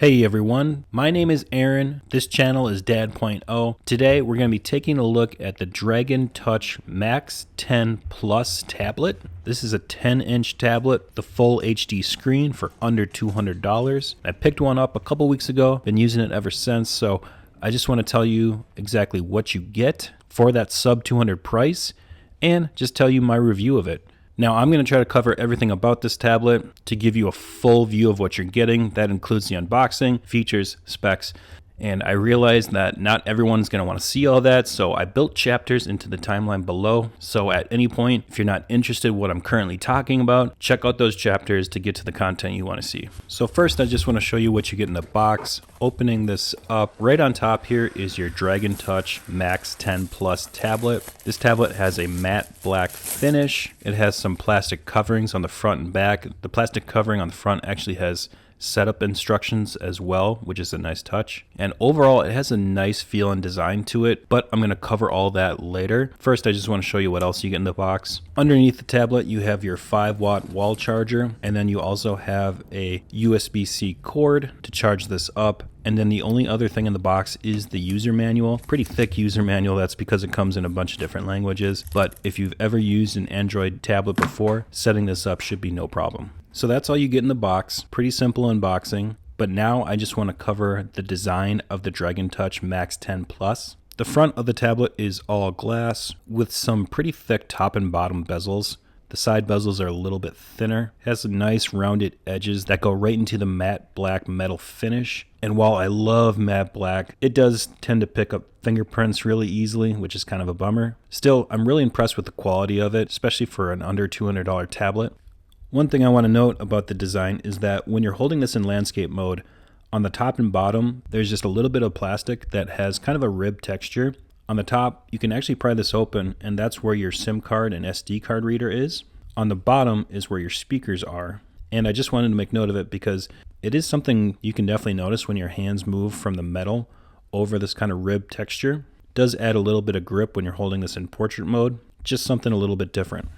Hey everyone, my name is Aaron. This channel is Dad.0. Today we're going to be taking a look at the Dragon Touch MAX10 Plus tablet. This is a 10-inch tablet, the full HD screen for under $200. I picked one up a couple weeks ago, been using it ever since, so I just want to tell you exactly what you get for that sub $200 price and just tell you my review of it. Now, I'm going to try to cover everything about this tablet to give you a full view of what you're getting. That includes the unboxing, features, specs, and I realize that not everyone's going to want to see all that, so I built chapters into the timeline below. So at any point, if you're not interested in what I'm currently talking about, check out those chapters to get to the content you want to see. So first, I just want to show you what you get in the box. Opening this up, right on top here is your Dragon Touch MAX10 Plus tablet. This tablet has a matte black finish. It has some plastic coverings on the front and back. The plastic covering on the front actually has setup instructions as well, which is a nice touch. And overall, it has a nice feel and design to it, but I'm going to cover all that later. First, I just want to show you what else you get in the box. Underneath the tablet, you have your 5-watt wall charger, and then you also have a USB-C cord to charge this up. And then the only other thing in the box is the user manual. Pretty thick user manual. That's because it comes in a bunch of different languages. But if you've ever used an Android tablet before, setting this up should be no problem. So that's all you get in the box. Pretty simple unboxing. But now I just want to cover the design of the Dragon Touch MAX10 Plus. The front of the tablet is all glass with some pretty thick top and bottom bezels. The side bezels are a little bit thinner. It has some nice rounded edges that go right into the matte black metal finish. And while I love matte black, it does tend to pick up fingerprints really easily, which is kind of a bummer. Still, I'm really impressed with the quality of it, especially for an under $200 tablet. One thing I want to note about the design is that when you're holding this in landscape mode, on the top and bottom, there's just a little bit of plastic that has kind of a rib texture. On the top, you can actually pry this open, and that's where your SIM card and SD card reader is. On the bottom is where your speakers are. And I just wanted to make note of it because it is something you can definitely notice when your hands move from the metal over this kind of rib texture. It does add a little bit of grip when you're holding this in portrait mode, just something a little bit different.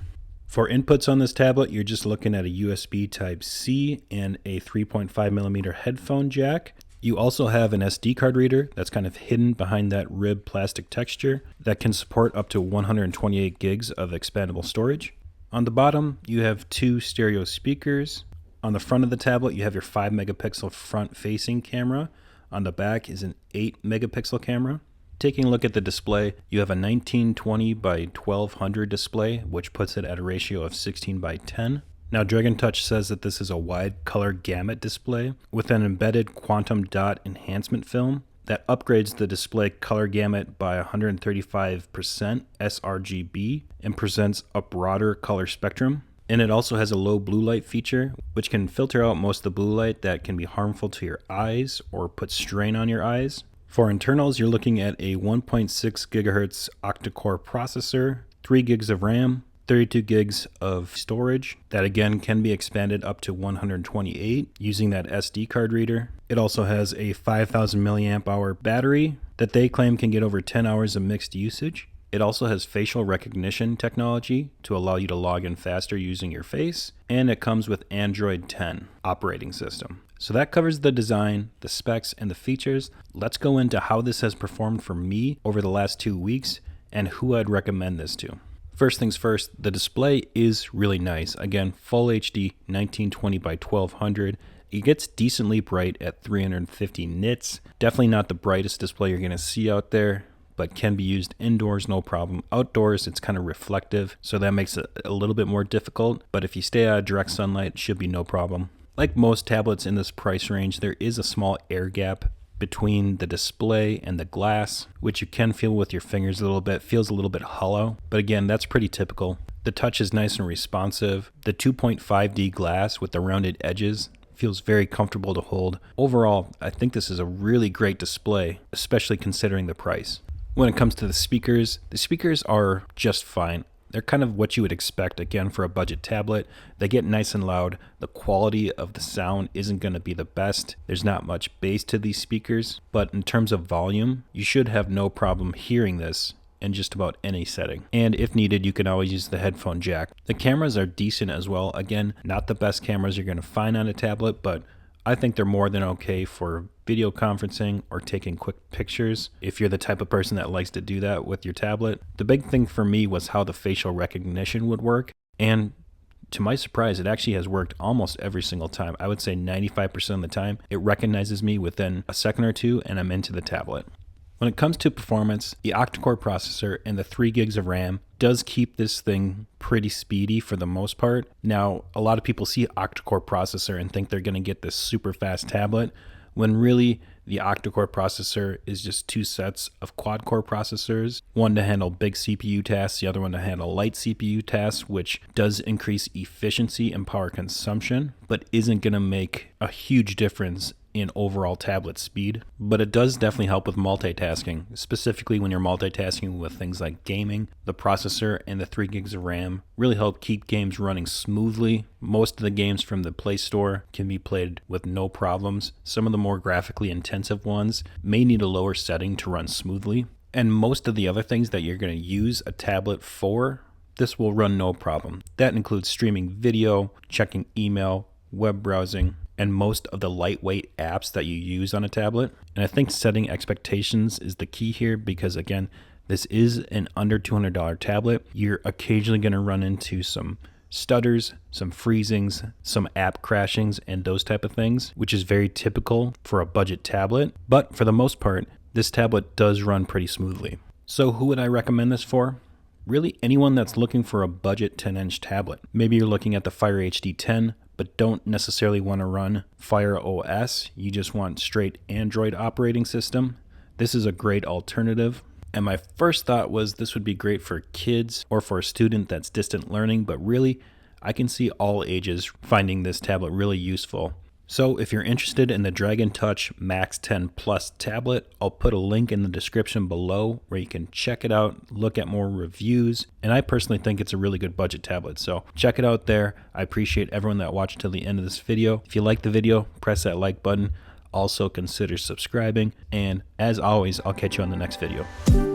For inputs on this tablet, you're just looking at a USB Type-C and a 3.5mm headphone jack. You also have an SD card reader that's kind of hidden behind that rib plastic texture that can support up to 128 gigs of expandable storage. On the bottom, you have 2 stereo speakers. On the front of the tablet, you have your 5-megapixel front-facing camera. On the back is an 8-megapixel camera. Taking a look at the display, you have a 1920 by 1200 display, which puts it at a ratio of 16 by 10. Now, Dragon Touch says that this is a wide color gamut display with an embedded quantum dot enhancement film that upgrades the display color gamut by 135% sRGB and presents a broader color spectrum. And it also has a low blue light feature, which can filter out most of the blue light that can be harmful to your eyes or put strain on your eyes. For internals, you're looking at a 1.6 gigahertz octa-core processor, 3 gigs of RAM, 32 gigs of storage. That again can be expanded up to 128 using that SD card reader. It also has a 5000 milliamp hour battery that they claim can get over 10 hours of mixed usage. It also has facial recognition technology to allow you to log in faster using your face, and it comes with Android 10 operating system. So that covers the design, the specs, and the features. Let's go into how this has performed for me over the last 2 weeks and who I'd recommend this to. First things first, the display is really nice. Again, full HD 1920 by 1200. It gets decently bright at 350 nits. Definitely not the brightest display you're going to see out there, but can be used indoors, no problem. Outdoors, it's kind of reflective, so that makes it a little bit more difficult. But if you stay out of direct sunlight, it should be no problem. Like most tablets in this price range, there is a small air gap between the display and the glass, which you can feel with your fingers a little bit. Feels a little bit hollow, but again, that's pretty typical. The touch is nice and responsive. The 2.5D glass with the rounded edges feels very comfortable to hold. Overall, I think this is a really great display, especially considering the price. When it comes to the speakers are just fine. They're kind of what you would expect, again, for a budget tablet. They get nice and loud. The quality of the sound isn't going to be the best. There's not much bass to these speakers, but in terms of volume, you should have no problem hearing this in just about any setting. And if needed, you can always use the headphone jack. The cameras are decent as well. Again, not the best cameras you're going to find on a tablet, but I think they're more than okay for video conferencing or taking quick pictures if you're the type of person that likes to do that with your tablet. The big thing for me was how the facial recognition would work, and to my surprise, it actually has worked almost every single time. I would say 95% of the time, it recognizes me within a second or two and I'm into the tablet. When it comes to performance, the octa-core processor and the 3 gigs of RAM does keep this thing pretty speedy for the most part. Now, a lot of people see octa-core processor and think they're going to get this super fast tablet, when really the octa-core processor is just 2 sets of quad-core processors, one to handle big CPU tasks, the other one to handle light CPU tasks, which does increase efficiency and power consumption, but isn't going to make a huge difference in overall tablet speed. But it does definitely help with multitasking, specifically when you're multitasking with things like gaming. The processor and the 3 gigs of RAM really help keep games running smoothly. Most of the games from the Play Store can be played with no problems. Some of the more graphically intensive ones may need a lower setting to run smoothly. And most of the other things that you're going to use a tablet for, this will run no problem. That includes streaming video, checking email, web browsing, and most of the lightweight apps that you use on a tablet. And I think setting expectations is the key here because, again, this is an under $200 tablet. You're occasionally going to run into some stutters, some freezings, some app crashings, and those type of things, which is very typical for a budget tablet. But for the most part, this tablet does run pretty smoothly. So who would I recommend this for? Really anyone that's looking for a budget 10-inch tablet. Maybe you're looking at the Fire HD 10, but don't necessarily want to run Fire OS. You just want straight Android operating system. This is a great alternative. And my first thought was this would be great for kids or for a student that's distant learning, but really I can see all ages finding this tablet really useful. So if you're interested in the Dragon Touch MAX10 Plus tablet, I'll put a link in the description below where you can check it out, look at more reviews, and I personally think it's a really good budget tablet. So check it out there. I appreciate everyone that watched till the end of this video. If you like the video, press that like button. Also consider subscribing, and as always, I'll catch you on the next video.